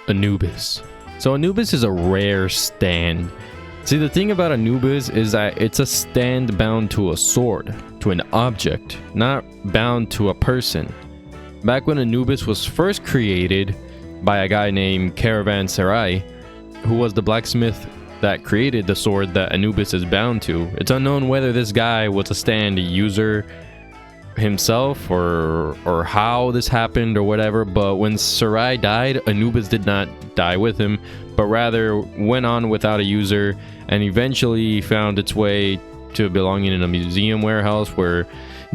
Anubis. So Anubis is a rare stand. See, the thing about Anubis is that it's a stand bound to a sword, to an object, not bound to a person. Back when Anubis was first created by a guy named Caravanserai, who was the blacksmith that created the sword that Anubis is bound to, it's unknown whether this guy was a stand user himself or how this happened or whatever, but when Sarai died, Anubis did not die with him, but rather went on without a user and eventually found its way to belonging in a museum warehouse where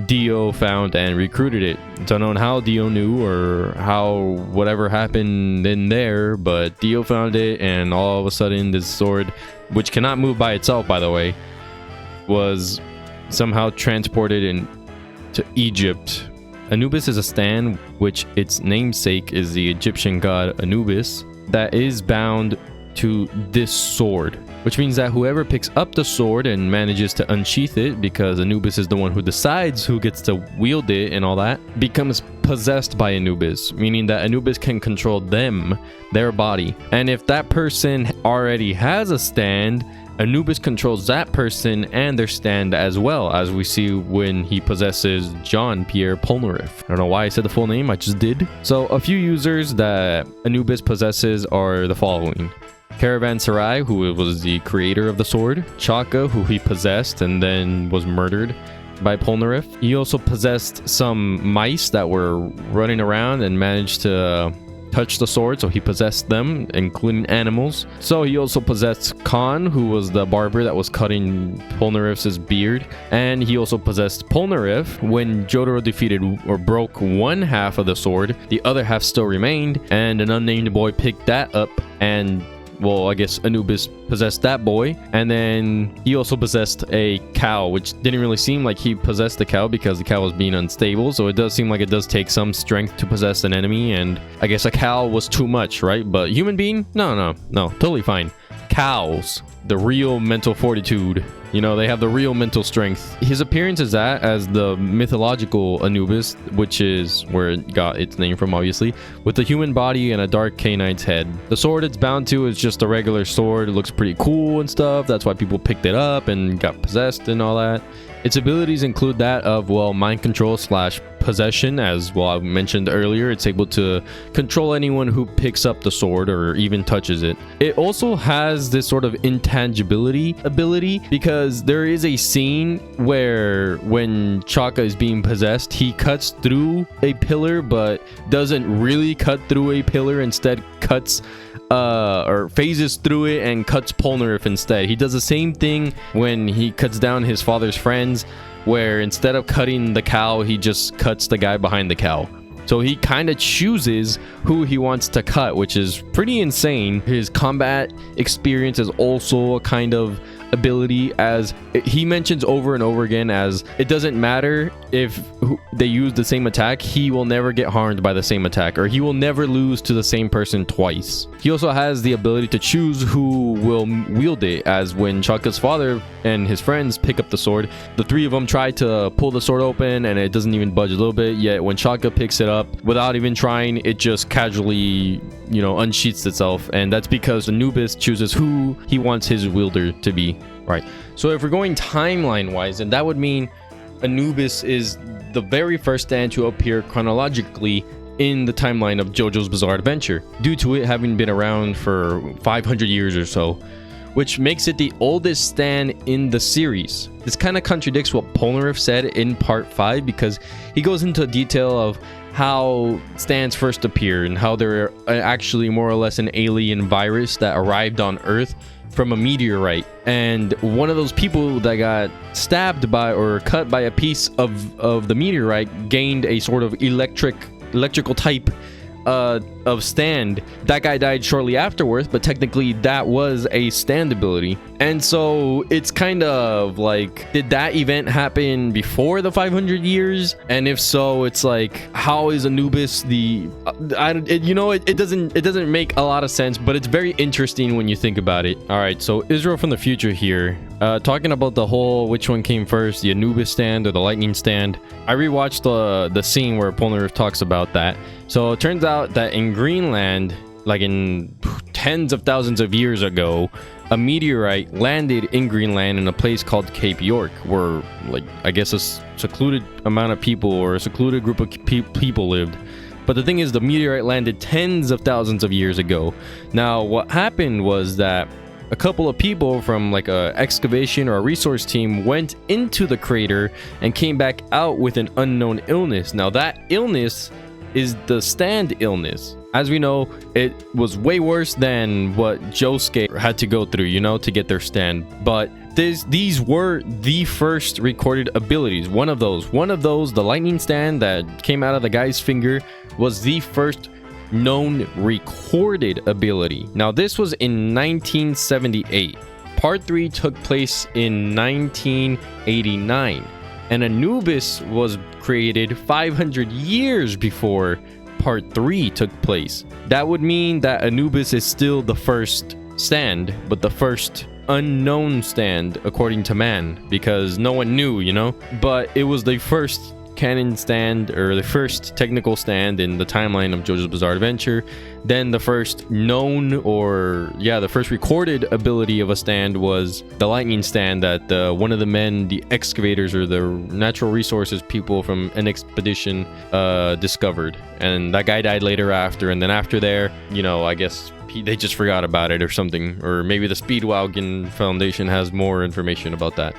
Dio found and recruited it. It's unknown how Dio knew or how whatever happened in there, but Dio found it, and all of a sudden this sword, which cannot move by itself by the way, was somehow transported into Egypt. Anubis is a stand which its namesake is the Egyptian god Anubis that is bound to this sword, which means that whoever picks up the sword and manages to unsheath it, because Anubis is the one who decides who gets to wield it and all that, becomes possessed by Anubis, meaning that Anubis can control them, their body. And if that person already has a stand, Anubis controls that person and their stand as well, as we see when he possesses Jean-Pierre Polnareff. I don't know why I said the full name, I just did. So a few users that Anubis possesses are the following: Caravanserai, who was the creator of the sword; Chaka, who he possessed and then was murdered by Polnareff. He also possessed some mice that were running around and managed to touch the sword, so he possessed them, including animals. So he also possessed Khan, who was the barber that was cutting Polnareff's beard, and he also possessed Polnareff. When Jotaro defeated or broke one half of the sword, the other half still remained, and an unnamed boy picked that up, and well, I guess Anubis possessed that boy. And then he also possessed a cow, which didn't really seem like he possessed the cow because the cow was being unstable. So it does seem like it does take some strength to possess an enemy. And I guess a cow was too much, right? But human being? No, totally fine. Cows, the real mental fortitude. You know, they have the real mental strength. His appearance is that as the mythological Anubis, which is where it got its name from, obviously, with a human body and a dark canine's head. The sword it's bound to is just a regular sword. It looks pretty cool and stuff. That's why people picked it up and got possessed and all that. Its abilities include that of, well, mind control / possession. As well, I mentioned earlier, it's able to control anyone who picks up the sword or even touches it. It also has this sort of intangibility ability, because there is a scene where when Chaka is being possessed, he cuts through a pillar but doesn't really cut through a pillar, instead cuts or phases through it and cuts Polnareff instead. He does the same thing when he cuts down his father's friends, where instead of cutting the cow, he just cuts the guy behind the cow. So he kind of chooses who he wants to cut, which is pretty insane. His combat experience is also a kind of ability, as he mentions over and over again, as it doesn't matter if they use the same attack, he will never get harmed by the same attack, or he will never lose to the same person twice. He also has the ability to choose who will wield it, as when Chaka's father and his friends pick up the sword, the three of them try to pull the sword open and it doesn't even budge a little bit, yet when Chaka picks it up without even trying, it just casually, you know, unsheaths itself. And that's because Anubis chooses who he wants his wielder to be. Right. So if we're going timeline wise, then that would mean Anubis is the very first stand to appear chronologically in the timeline of JoJo's Bizarre Adventure, due to it having been around for 500 years or so, which makes it the oldest stand in the series. This kind of contradicts what Polnareff said in part 5, because he goes into detail of how stands first appeared and how they're actually more or less an alien virus that arrived on Earth from a meteorite, and one of those people that got stabbed by or cut by a piece of the meteorite gained a sort of electrical type of stand. That guy died shortly afterwards, but technically that was a stand ability. And so it's kind of like, did that event happen before the 500 years? And if so, it's like, how is Anubis the it doesn't make a lot of sense, but it's very interesting when you think about it. All right, so Israel from the future here, talking about the whole which one came first, the Anubis stand or the lightning stand. I rewatched the scene where Polnareff talks about that. So it turns out that in Greenland, like in tens of thousands of years ago, a meteorite landed in Greenland in a place called Cape York, where, like, I guess a secluded amount of people or a secluded group of people lived. But the thing is, the meteorite landed tens of thousands of years ago. Now, what happened was that a couple of people from like a excavation or a resource team went into the crater and came back out with an unknown illness. Now, that illness is the stand illness. As we know, it was way worse than what Josuke had to go through, you know, to get their stand. But these were the first recorded abilities. One of those, the lightning stand that came out of the guy's finger, was the first known recorded ability. Now, this was in 1978. Part 3 took place in 1989. And Anubis was created 500 years before Part 3 took place. That would mean that Anubis is still the first stand, but the first unknown stand according to man, because no one knew, you know? But it was the first canon stand, or the first technical stand in the timeline of JoJo's Bizarre Adventure. Then the first known, or yeah, the first recorded ability of a stand was the lightning stand that one of the men, the excavators or the natural resources people from an expedition discovered, and that guy died later after. And then after there, you know, I guess they just forgot about it or something, or maybe the Speedwagon Foundation has more information about that.